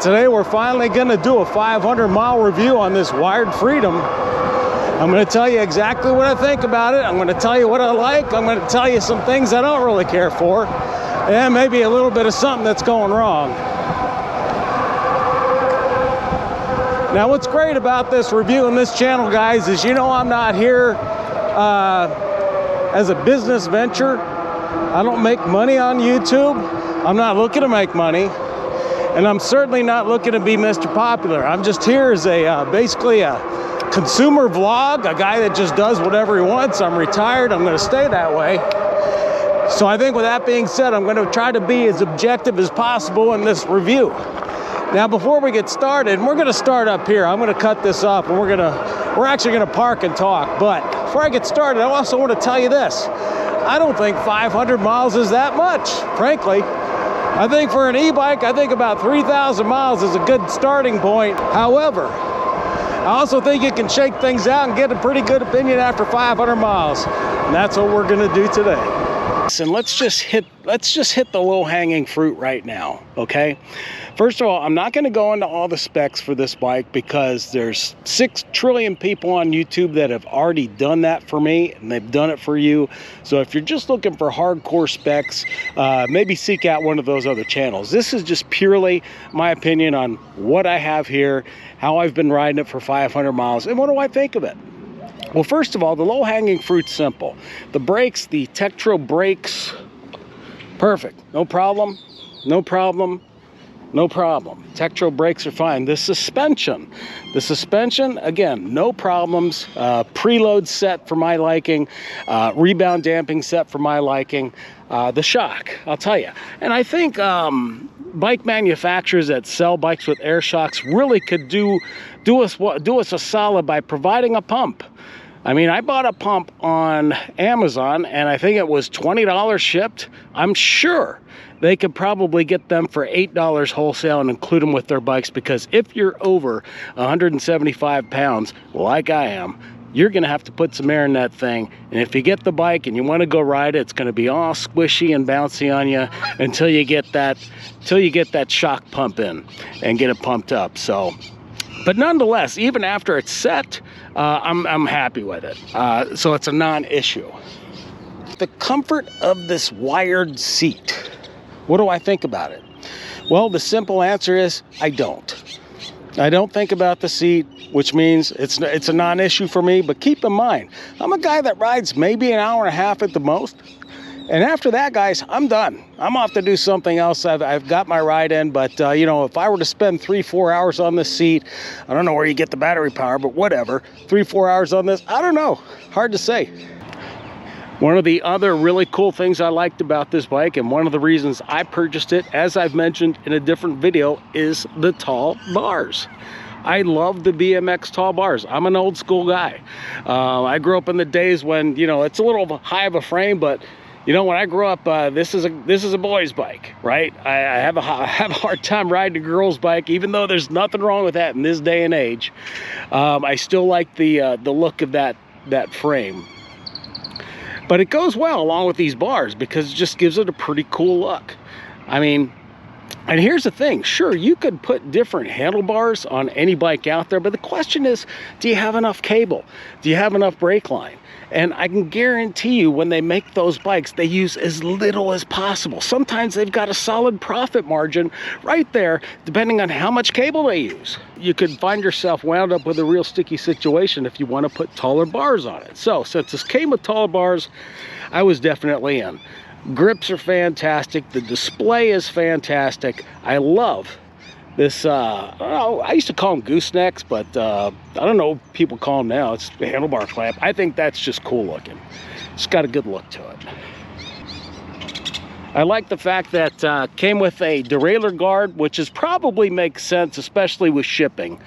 Today we're finally going to do a 500-mile review on this Wired Freedom. I'm going to tell you exactly what I think about it. I'm going to tell you what I like. I'm going to tell you some things I don't really care for, and maybe a little bit of something that's going wrong. Now, what's great about this review and this channel, guys, is I'm not here as a business venture. I don't make money on YouTube. I'm not looking to make money. And I'm certainly not looking to be Mr. Popular. I'm just here as a basically a consumer vlog, a guy that just does whatever he wants. I'm retired. I'm going to stay that way. So I think with that being said, I'm going to try to be as objective as possible in this review. Now, before we get started, we're going to start up here. I'm going to cut this off, and we're actually going to park and talk. But before I get started, I also want to tell you this. I don't think 500 miles is that much, frankly. I think for an e-bike, I think about 3,000 miles is a good starting point. However, I also think you can shake things out and get a pretty good opinion after 500 miles. And that's what we're going to do today. And let's just hit the low-hanging fruit right now, okay? First of all, I'm not going to go into all the specs for this bike because there's 6 trillion people on YouTube that have already done that for me, and they've done it for you. So if you're just looking for hardcore specs, maybe seek out one of those other channels. This is just purely my opinion on what I have here, how I've been riding it for 500 miles, and what do I think of it. Well, first of all, the low-hanging fruit's simple. The brakes, the Tektro brakes, perfect. No problem, no problem, no problem. Tektro brakes are fine. The suspension, again, no problems. Preload set for my liking. Rebound damping set for my liking. The shock, I'll tell you. And I think bike manufacturers that sell bikes with air shocks really could do us a solid by providing a pump. I mean, I bought a pump on Amazon, and I think it was $20 shipped. I'm sure they could probably get them for $8 wholesale and include them with their bikes, because if you're over 175 pounds, like I am, you're going to have to put some air in that thing. And if you get the bike and you want to go ride it, it's going to be all squishy and bouncy on you until you get that shock pump in and get it pumped up. So, but nonetheless, even after it's set, I'm happy with it. So it's a non-issue. The comfort of this wired seat. What do I think about it? Well, the simple answer is I don't. I don't think about the seat, which means it's a non-issue for me. But keep in mind, I'm a guy that rides maybe an hour and a half at the most. And after that, guys, I'm done. I'm off to do something else. I've got my ride in, but if I were to spend 3-4 hours on this seat, I don't know where you get the battery power, but whatever. 3-4 hours on this, I don't know. Hard to say. One of the other really cool things I liked about this bike, and one of the reasons I purchased it, as I've mentioned in a different video, is the tall bars. I love the BMX tall bars. I'm an old school guy. I grew up in the days when, it's a little high of a frame, but when I grew up, this is a boy's bike, right? I have a hard time riding a girl's bike, even though there's nothing wrong with that in this day and age. I still like the look of that frame. But it goes well along with these bars because it just gives it a pretty cool look. I mean, and here's the thing. Sure, you could put different handlebars on any bike out there, but the question is, do you have enough cable? Do you have enough brake line? And I can guarantee you when they make those bikes, they use as little as possible. Sometimes they've got a solid profit margin right there, depending on how much cable they use. You could find yourself wound up with a real sticky situation if you want to put taller bars on it. So since this came with taller bars, I was definitely in. Grips are fantastic. The display is fantastic. I love this, I used to call them goosenecks, but I don't know what people call them now. It's the handlebar clamp. I think that's just cool looking. It's got a good look to it. I like the fact that came with a derailleur guard, which is probably makes sense, especially with shipping.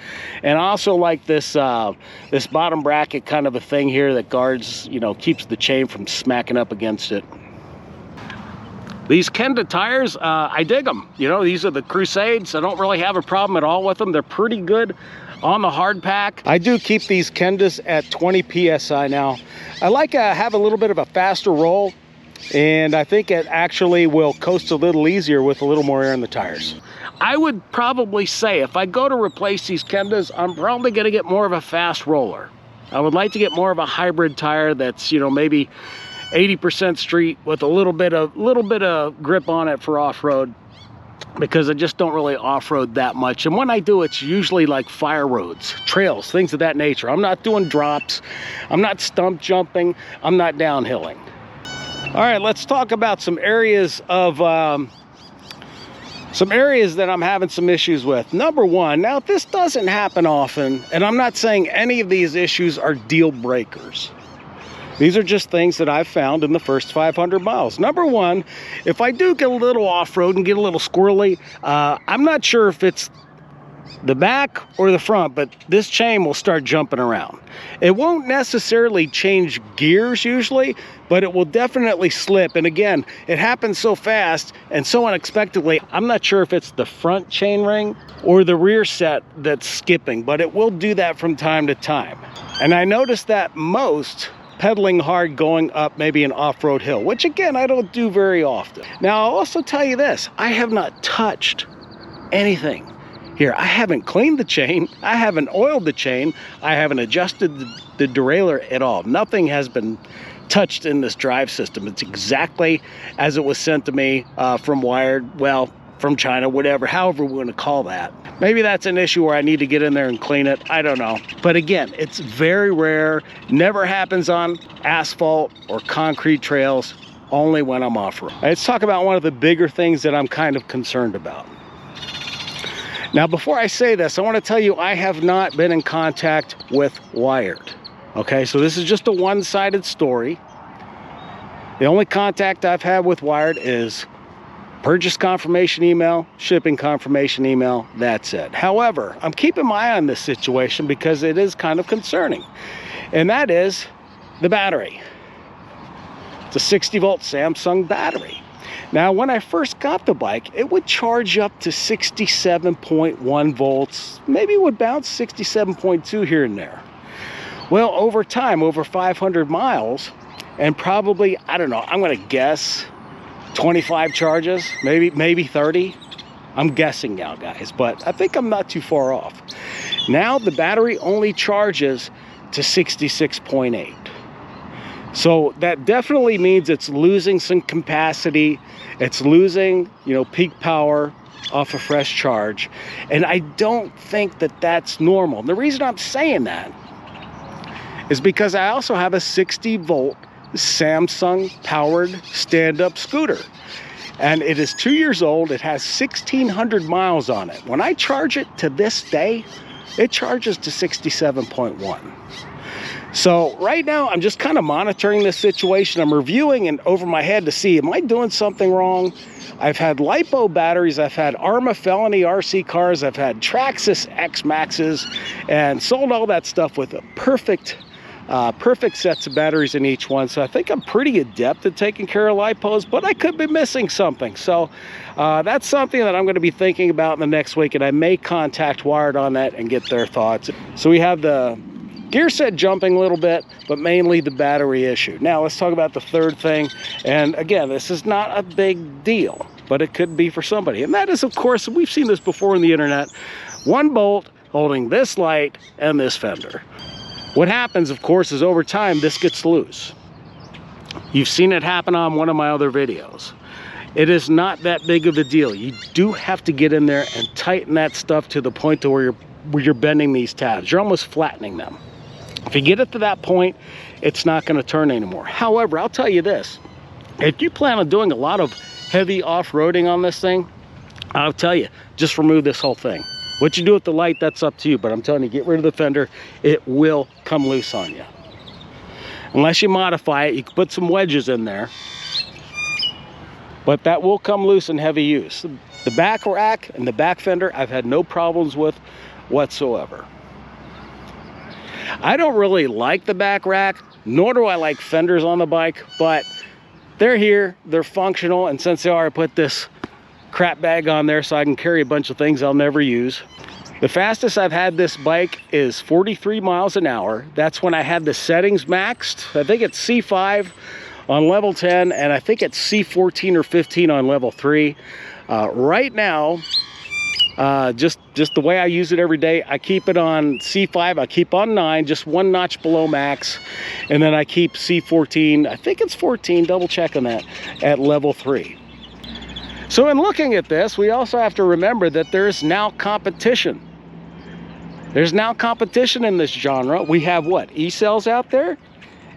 And I also like this this bottom bracket kind of a thing here that guards, keeps the chain from smacking up against it. These Kenda tires, I dig them. These are the Crusades. I don't really have a problem at all with them. They're pretty good on the hard pack. I do keep these Kendas at 20 PSI now. I like to have a little bit of a faster roll, and I think it actually will coast a little easier with a little more air in the tires. I would probably say if I go to replace these Kendas, I'm probably going to get more of a fast roller. I would like to get more of a hybrid tire that's, you know, maybe 80% street with a little bit of grip on it for off-road, because I just don't really off-road that much. And when I do, it's usually like fire roads, trails, things of that nature. I'm not doing drops, I'm not stump jumping, I'm not downhilling. All right, let's talk about some areas that I'm having some issues with. Number one, now this doesn't happen often, and I'm not saying any of these issues are deal breakers. These are just things that I've found in the first 500 miles. Number one, if I do get a little off-road and get a little squirrely, I'm not sure if it's the back or the front, but this chain will start jumping around. It won't necessarily change gears usually, but it will definitely slip. And again, it happens so fast and so unexpectedly, I'm not sure if it's the front chain ring or the rear set that's skipping, but it will do that from time to time. And I noticed that most pedaling hard going up maybe an off-road hill, which again, I don't do very often. Now, I'll also tell you this, I have not touched anything here. I haven't cleaned the chain, I haven't oiled the chain, I haven't adjusted the derailleur at all. Nothing has been touched in this drive system. It's exactly as it was sent to me from Wired, well, from China, whatever, however we want to call that. Maybe that's an issue where I need to get in there and clean it. I don't know. But again, it's very rare. Never happens on asphalt or concrete trails, only when I'm off-road. Let's talk about one of the bigger things that I'm kind of concerned about. Now, before I say this, I want to tell you I have not been in contact with Wired. Okay, so this is just a one-sided story. The only contact I've had with Wired is purchase confirmation email, shipping confirmation email, that's it. However, I'm keeping my eye on this situation because it is kind of concerning. And that is the battery. It's a 60-volt Samsung battery. Now, when I first got the bike, it would charge up to 67.1 volts. Maybe it would bounce 67.2 here and there. Well, over time, over 500 miles, and probably, I don't know, I'm going to guess 25 charges, maybe 30. I'm guessing now, guys, but I think I'm not too far off. Now the battery only charges to 66.8. So that definitely means it's losing some capacity. It's losing, you know, peak power off a fresh charge. And I don't think that that's normal. And the reason I'm saying that is because I also have a 60-volt Samsung powered stand-up scooter, and it is 2 years old. It has 1,600 miles on it. When I charge it to this day, it charges to 67.1. So right now I'm just kind of monitoring this situation. I'm reviewing and over my head to see, am I doing something wrong? I've had LiPo batteries, I've had Arrma Felony RC cars, I've had Traxxas X Maxes, and sold all that stuff with a perfect sets of batteries in each one. So I think I'm pretty adept at taking care of LiPos, but I could be missing something. So that's something that I'm going to be thinking about in the next week, and I may contact Wired on that and get their thoughts. So we have the gear set jumping a little bit, but mainly the battery issue. Now let's talk about the third thing. And again, this is not a big deal, but it could be for somebody. And that is, of course, we've seen this before in the internet, one bolt holding this light and this fender. What happens, of course, is over time, this gets loose. You've seen it happen on one of my other videos. It is not that big of a deal. You do have to get in there and tighten that stuff to the point to where you're bending these tabs. You're almost flattening them. If you get it to that point, it's not going to turn anymore. However, I'll tell you this. If you plan on doing a lot of heavy off-roading on this thing, I'll tell you, just remove this whole thing. What you do with the light, that's up to you, but I'm telling you, get rid of the fender, it will come loose on you. Unless you modify it, you can put some wedges in there, but that will come loose in heavy use. The back rack and the back fender, I've had no problems with whatsoever. I don't really like the back rack, nor do I like fenders on the bike, but they're here, they're functional, and since they are, I put this crap bag on there so I can carry a bunch of things I'll never use. The fastest I've had this bike is 43 miles an hour. That's when I had the settings maxed. I think it's C5 on level 10, and I think it's C14 or 15 on level 3. Right now, Just the way I use it every day. I keep it on C5, I keep on 9, just one notch below max, and then I keep C14, I think it's 14, double check on that, at level 3. So in looking at this, we also have to remember that there's now competition. There's now competition in this genre. We have what, E-Cells out there?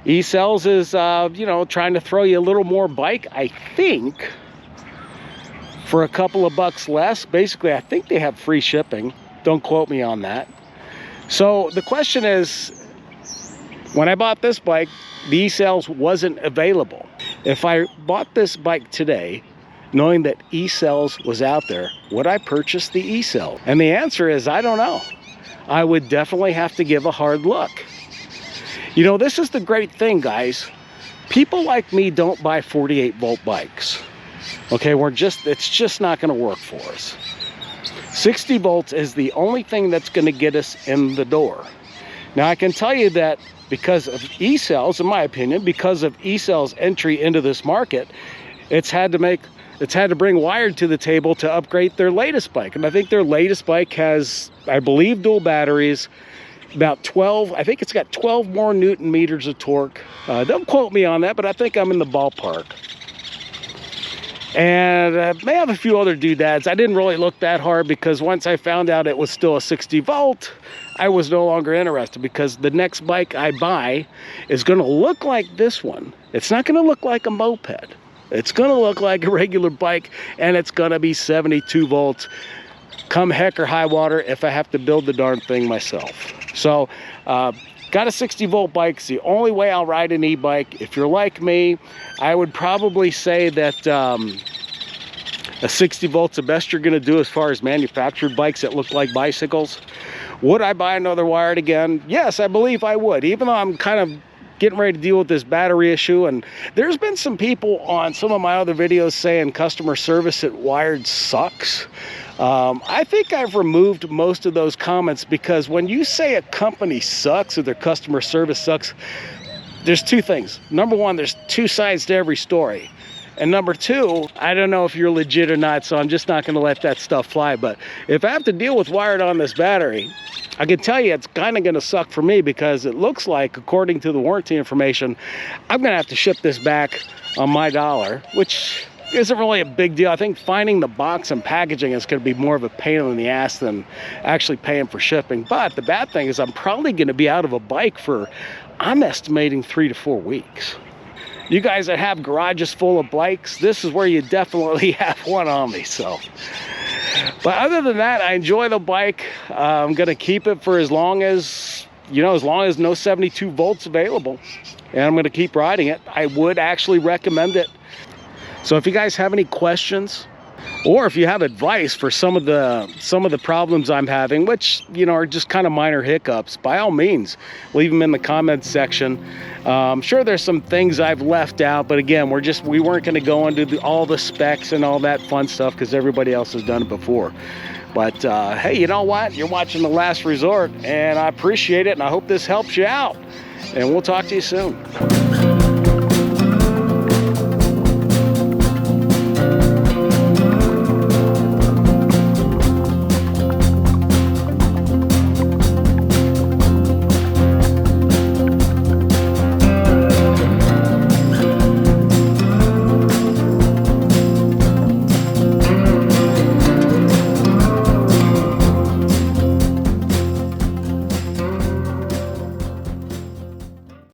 E-Cells is, you know, trying to throw you a little more bike, I think, for a couple of bucks less. Basically, I think they have free shipping. Don't quote me on that. So the question is, when I bought this bike, the E-Cells wasn't available. If I bought this bike today, knowing that E-Cells was out there, would I purchase the E-Cell? And the answer is, I don't know. I would definitely have to give a hard look. You know, this is the great thing, guys. People like me don't buy 48 volt bikes. Okay, it's just not gonna work for us. 60 volts is the only thing that's gonna get us in the door. Now, I can tell you that because of E-Cells, in my opinion, because of E-Cells' entry into this market, it's had to bring Wired to the table to upgrade their latest bike. And I think their latest bike has, I believe, dual batteries, about 12, I think it's got 12 more Newton meters of torque. Don't quote me on that, but I think I'm in the ballpark. And may have a few other doodads. I didn't really look that hard, because once I found out it was still a 60 volt, I was no longer interested, because the next bike I buy is gonna look like this one. It's not gonna look like a moped. It's gonna look like a regular bike, and it's gonna be 72 volts, come heck or high water, if I have to build the darn thing myself. So, got a 60 volt bike. It's the only way I'll ride an e-bike. If you're like me, I would probably say that a 60 volt's the best you're gonna do as far as manufactured bikes that look like bicycles. Would I buy another Wired again? Yes, I believe I would, even though I'm kind of getting ready to deal with this battery issue. And there's been some people on some of my other videos saying customer service at Wired sucks. I think I've removed most of those comments, because when you say a company sucks or their customer service sucks, there's two things. Number one, there's two sides to every story. And number two, I don't know if you're legit or not, so I'm just not going to let that stuff fly. But if I have to deal with Wired on this battery, I can tell you it's kind of going to suck for me, because it looks like, according to the warranty information, I'm going to have to ship this back on my dollar, which isn't really a big deal. I think finding the box and packaging is going to be more of a pain in the ass than actually paying for shipping. But the bad thing is I'm probably going to be out of a bike for, I'm estimating, 3 to 4 weeks. You guys that have garages full of bikes, this is where you definitely have one on me. So, but other than that, I enjoy the bike. I'm going to keep it for as long as, you know, as long as no 72 volts available. And I'm going to keep riding it. I would actually recommend it. So if you guys have any questions, or if you have advice for some of the problems I'm having, which, you know, are just kind of minor hiccups, by all means, leave them in the comments section. I'm sure there's some things I've left out, but again, we weren't going to go into all the specs and all that fun stuff, because everybody else has done it before. But hey, you know what? You're watching The Last Resort, and I appreciate it, and I hope this helps you out. And we'll talk to you soon.